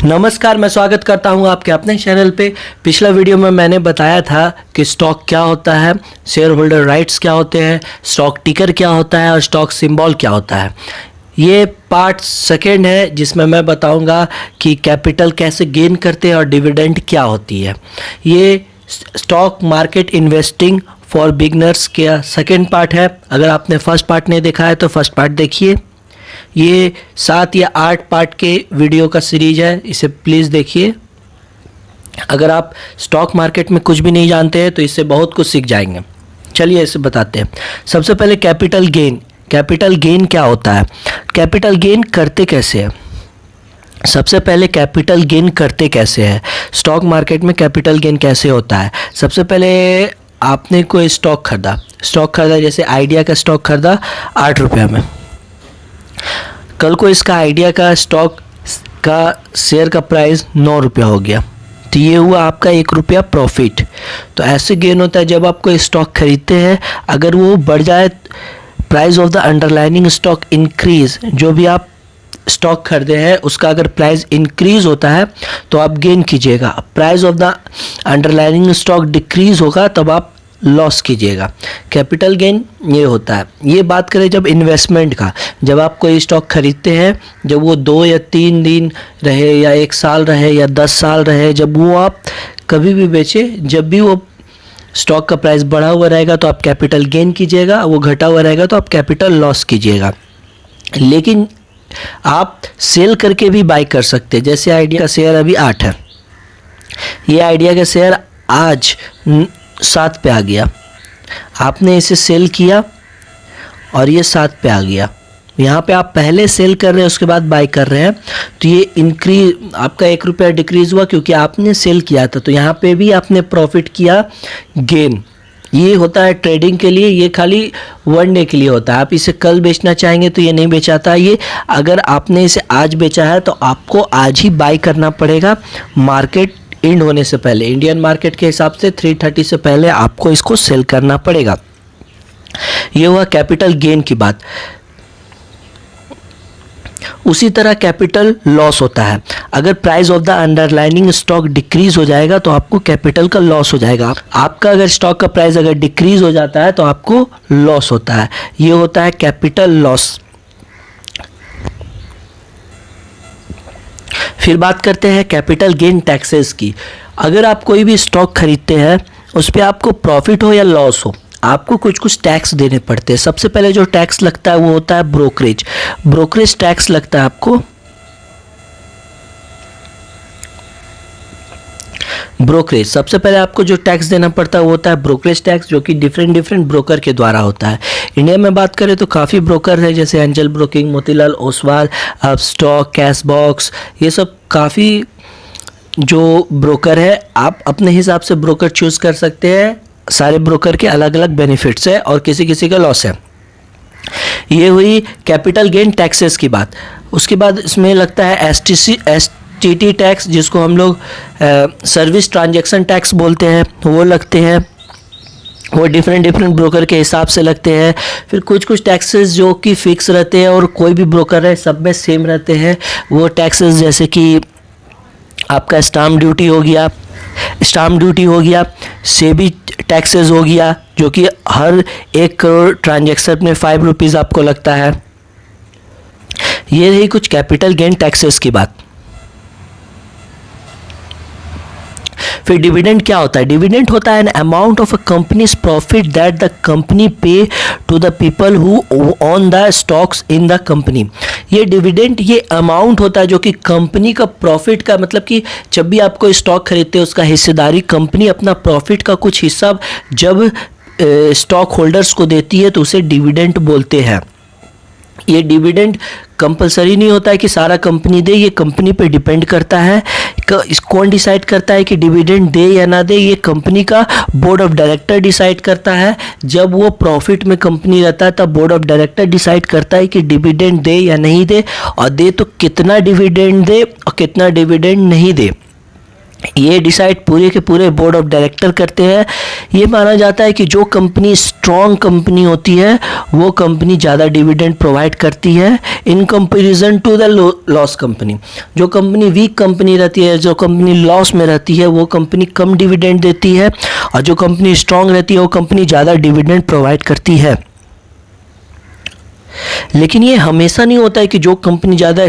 नमस्कार, मैं स्वागत करता हूं आपके अपने चैनल पे। पिछला वीडियो में मैंने बताया था कि स्टॉक क्या होता है, शेयर होल्डर राइट्स क्या होते हैं, स्टॉक टिकर क्या होता है और स्टॉक सिंबल क्या होता है। ये पार्ट सेकेंड है जिसमें मैं बताऊंगा कि कैपिटल कैसे गेन करते हैं और डिविडेंड क्या होती है। ये stock market investing for beginners का सेकेंड पार्ट है। अगर आपने फर्स्ट पार्ट नहीं देखा है तो फर्स्ट पार्ट देखिए। ये 7 या 8 पार्ट के वीडियो का सीरीज है, इसे प्लीज़ देखिए। अगर आप स्टॉक मार्केट में कुछ भी नहीं जानते हैं तो इससे बहुत कुछ सीख जाएंगे। चलिए इसे बताते हैं। सबसे पहले कैपिटल गेन। कैपिटल गेन क्या होता है, कैपिटल गेन करते कैसे हैं? सबसे पहले कैपिटल गेन करते कैसे हैं, स्टॉक मार्केट में कैपिटल गेन कैसे होता है। सबसे पहले आपने कोई स्टॉक खरीदा, जैसे आइडिया का स्टॉक खरीदा 8 रुपये में। कल को इसका आइडिया का स्टॉक का शेयर का प्राइस 9 रुपया हो गया, तो ये हुआ आपका 1 रुपया प्रॉफिट। तो ऐसे गेन होता है जब आप कोई स्टॉक खरीदते हैं, अगर वो बढ़ जाए, price of the underlining stock increase, जो भी आप स्टॉक खरीदे हैं उसका अगर प्राइस इंक्रीज होता है तो आप गेन कीजिएगा। Price of the underlining stock decrease होगा तब आप लॉस कीजिएगा। कैपिटल गेन ये होता है। ये बात करें जब इन्वेस्टमेंट का, जब आप कोई स्टॉक खरीदते हैं, जब वो 2 या 3 दिन रहे या 1 साल रहे या 10 साल रहे, जब वो आप कभी भी बेचें, जब भी वो स्टॉक का प्राइस बढ़ा हुआ रहेगा तो आप कैपिटल गेन कीजिएगा, वो घटा हुआ रहेगा तो आप कैपिटल लॉस कीजिएगा। लेकिन आप सेल करके भी बाई कर सकते हैं। जैसे आइडिया का शेयर अभी 8 है, ये आइडिया का शेयर आज 7 पे आ गया, आपने इसे सेल किया और ये 7 पे आ गया। यहाँ पे आप पहले सेल कर रहे हैं उसके बाद बाई कर रहे हैं, तो ये इंक्रीज, आपका 1 रुपया डिक्रीज हुआ क्योंकि आपने सेल किया था, तो यहाँ पे भी आपने प्रॉफिट किया, गेन। ये होता है ट्रेडिंग के लिए, ये खाली 1 डे के लिए होता है। आप इसे कल बेचना चाहेंगे तो ये नहीं बेचाता। ये अगर आपने इसे आज बेचा है तो आपको आज ही बाई करना पड़ेगा, मार्केट एंड होने से पहले। इंडियन मार्केट के हिसाब से 3:30 से पहले आपको इसको सेल करना पड़ेगा। ये हुआ कैपिटल गेन की बात। उसी तरह कैपिटल लॉस होता है। अगर price of the underlining stock decrease हो जाएगा तो आपको कैपिटल का लॉस हो जाएगा। आपका अगर स्टॉक का प्राइस अगर डिक्रीज हो जाता है तो आपको लॉस होता है। ये होता है कैपिटल लॉस। फिर बात करते हैं कैपिटल गेन टैक्सेस की। अगर आप कोई भी स्टॉक खरीदते हैं उस पर आपको प्रॉफिट हो या लॉस हो, आपको कुछ टैक्स देने पड़ते हैं। सबसे पहले जो टैक्स लगता है वो होता है ब्रोकरेज टैक्स लगता है आपको। ब्रोकरेज, सबसे पहले आपको जो टैक्स देना पड़ता है वो होता है ब्रोकरेज टैक्स, जो कि डिफरेंट ब्रोकर के द्वारा होता है। इंडिया में बात करें तो काफ़ी ब्रोकर है, जैसे angel broking, Motilal Oswal, Upstox, Cashbox, ये सब काफ़ी जो ब्रोकर है। आप अपने हिसाब से ब्रोकर चूज़ कर सकते हैं। सारे ब्रोकर के अलग अलग बेनिफिट्स है और किसी किसी का लॉस है। ये हुई कैपिटल गेन टैक्सेस की बात। उसके बाद इसमें लगता है STT टैक्स, जिसको हम लोग सर्विस ट्रांजैक्शन टैक्स बोलते हैं, वो लगते हैं। वो डिफरेंट ब्रोकर के हिसाब से लगते हैं। फिर कुछ टैक्सेस जो कि फिक्स रहते हैं और कोई भी ब्रोकर है सब में सेम रहते हैं। वो टैक्सेस जैसे कि आपका स्टाम्प ड्यूटी हो गया, सेबी टैक्सेस हो गया, जो कि हर 1 करोड़ ट्रांजैक्शन में 5 रुपीज़ आपको लगता है। ये रही कुछ कैपिटल गेन टैक्सेस की बात। फिर डिविडेंड क्या होता है? डिविडेंड होता है an amount of a company's profit that the company pay to the people who own the stocks in the company. ये डिविडेंड ये अमाउंट होता है जो कि कंपनी का प्रॉफिट का, मतलब कि जब भी आप कोई स्टॉक खरीदते हैं उसका हिस्सेदारी, कंपनी अपना प्रॉफिट का कुछ हिस्सा जब स्टॉक होल्डर्स को देती है तो उसे डिविडेंड बोलते हैं। ये डिविडेंड कंपलसरी नहीं होता है कि सारा कंपनी दे, ये कंपनी पे डिपेंड करता है। कौन डिसाइड करता है कि डिविडेंड दे या ना दे? ये कंपनी का बोर्ड ऑफ डायरेक्टर डिसाइड करता है। जब वो प्रॉफिट में कंपनी रहता है तब बोर्ड ऑफ डायरेक्टर डिसाइड करता है कि डिविडेंड दे या नहीं दे, और दे तो कितना डिविडेंड दे और कितना डिविडेंड नहीं दे। ये डिसाइड पूरे के पूरे बोर्ड ऑफ डायरेक्टर करते हैं। ये माना जाता है कि जो कंपनी स्ट्रॉन्ग कंपनी होती है वो कंपनी ज़्यादा डिविडेंड प्रोवाइड करती है in comparison to the loss company. जो कंपनी वीक कंपनी रहती है, जो कंपनी लॉस में रहती है, वो कंपनी कम डिविडेंड देती है, और जो कंपनी स्ट्रॉन्ग रहती है वो कंपनी ज़्यादा डिविडेंड प्रोवाइड करती है। लेकिन ये हमेशा नहीं होता है कि जो कंपनी ज़्यादा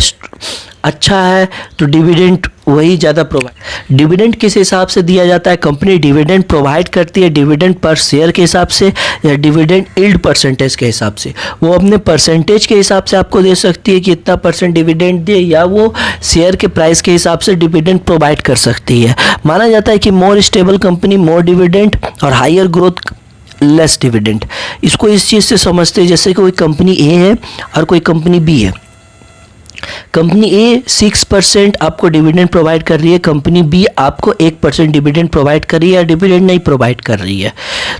अच्छा है तो डिविडेंड वही ज़्यादा प्रोवाइड। डिविडेंड किस हिसाब से दिया जाता है? कंपनी डिविडेंड प्रोवाइड करती है डिविडेंड पर शेयर के हिसाब से या डिविडेंड यील्ड परसेंटेज के हिसाब से। वो अपने परसेंटेज के हिसाब से आपको दे सकती है कि इतना % डिविडेंड दे, या वो शेयर के प्राइस के हिसाब से डिविडेंड प्रोवाइड कर सकती है। माना जाता है कि मोर स्टेबल कंपनी मोर डिविडेंड और हायर ग्रोथ लेस डिविडेंड। इसको इस चीज़ से समझते हैं जैसे कोई कंपनी ए है और कोई कंपनी बी है। कंपनी ए 6% आपको डिविडेंड प्रोवाइड कर रही है, कंपनी बी आपको 1% डिविडेंड प्रोवाइड कर रही है या डिविडेंड नहीं प्रोवाइड कर रही है।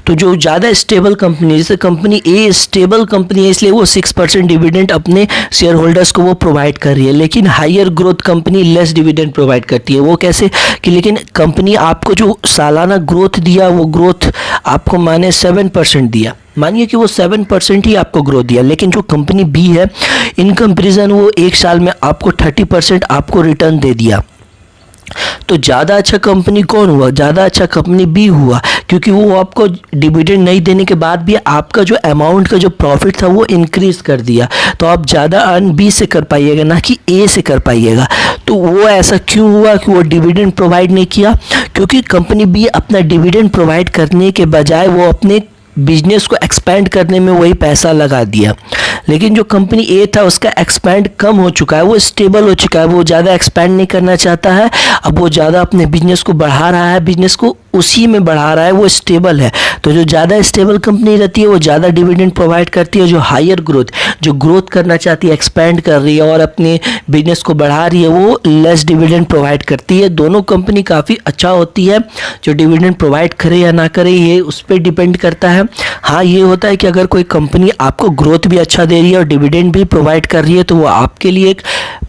तो जो ज़्यादा स्टेबल कंपनी, जैसे कंपनी ए स्टेबल कंपनी है इसलिए वो 6% डिविडेंड अपने शेयर होल्डर्स को वो प्रोवाइड कर रही है, लेकिन higher growth company less dividend provide करती है। वो कैसे कि लेकिन कंपनी आपको जो सालाना ग्रोथ दिया वो ग्रोथ आपको माने 7% दिया, मानिए कि वो 7% ही आपको ग्रोथ दिया, लेकिन जो कंपनी बी है इन कंपेरिजन वो एक साल में आपको 30% आपको रिटर्न दे दिया। तो ज़्यादा अच्छा कंपनी कौन हुआ? ज़्यादा अच्छा कंपनी बी हुआ, क्योंकि वो आपको डिविडेंड नहीं देने के बाद भी आपका जो अमाउंट का जो प्रॉफिट था वो इंक्रीज़ कर दिया। तो आप ज़्यादा अर्न बी से कर पाइएगा ना कि ए से कर पाइएगा। तो वो ऐसा क्यों हुआ कि वो डिविडेंड प्रोवाइड नहीं किया? क्योंकि कंपनी बी अपना डिविडेंड प्रोवाइड करने के बजाय वो अपने बिजनेस को एक्सपेंड करने में वही पैसा लगा दिया। लेकिन जो कंपनी ए था उसका एक्सपेंड कम हो चुका है, वो स्टेबल हो चुका है, वो ज़्यादा एक्सपेंड नहीं करना चाहता है। अब वो ज़्यादा अपने बिजनेस को बढ़ा रहा है, बिजनेस को उसी में बढ़ा रहा है, वो स्टेबल है। तो जो ज़्यादा स्टेबल कंपनी रहती है वो ज़्यादा डिविडेंड प्रोवाइड करती है। जो हायर ग्रोथ, जो ग्रोथ करना चाहती है, एक्सपेंड कर रही है और अपने बिजनेस को बढ़ा रही है, वो लेस डिविडेंड प्रोवाइड करती है। दोनों कंपनी काफ़ी अच्छा होती है। जो डिविडेंड प्रोवाइड करे या ना करे ये उस पर डिपेंड करता है। हाँ, ये होता है कि अगर कोई कंपनी आपको ग्रोथ भी अच्छा दे रही है और डिविडेंड भी प्रोवाइड कर रही है तो वो आपके लिए एक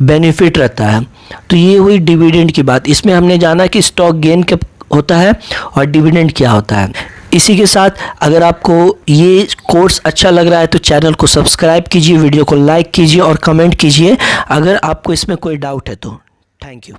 बेनिफिट रहता है। तो ये हुई डिविडेंड की बात। इसमें हमने जाना कि स्टॉक गेन क्या होता है और डिविडेंड क्या होता है। इसी के साथ अगर आपको ये कोर्स अच्छा लग रहा है तो चैनल को सब्सक्राइब कीजिए, वीडियो को लाइक कीजिए और कमेंट कीजिए अगर आपको इसमें कोई डाउट है तो। Thank you.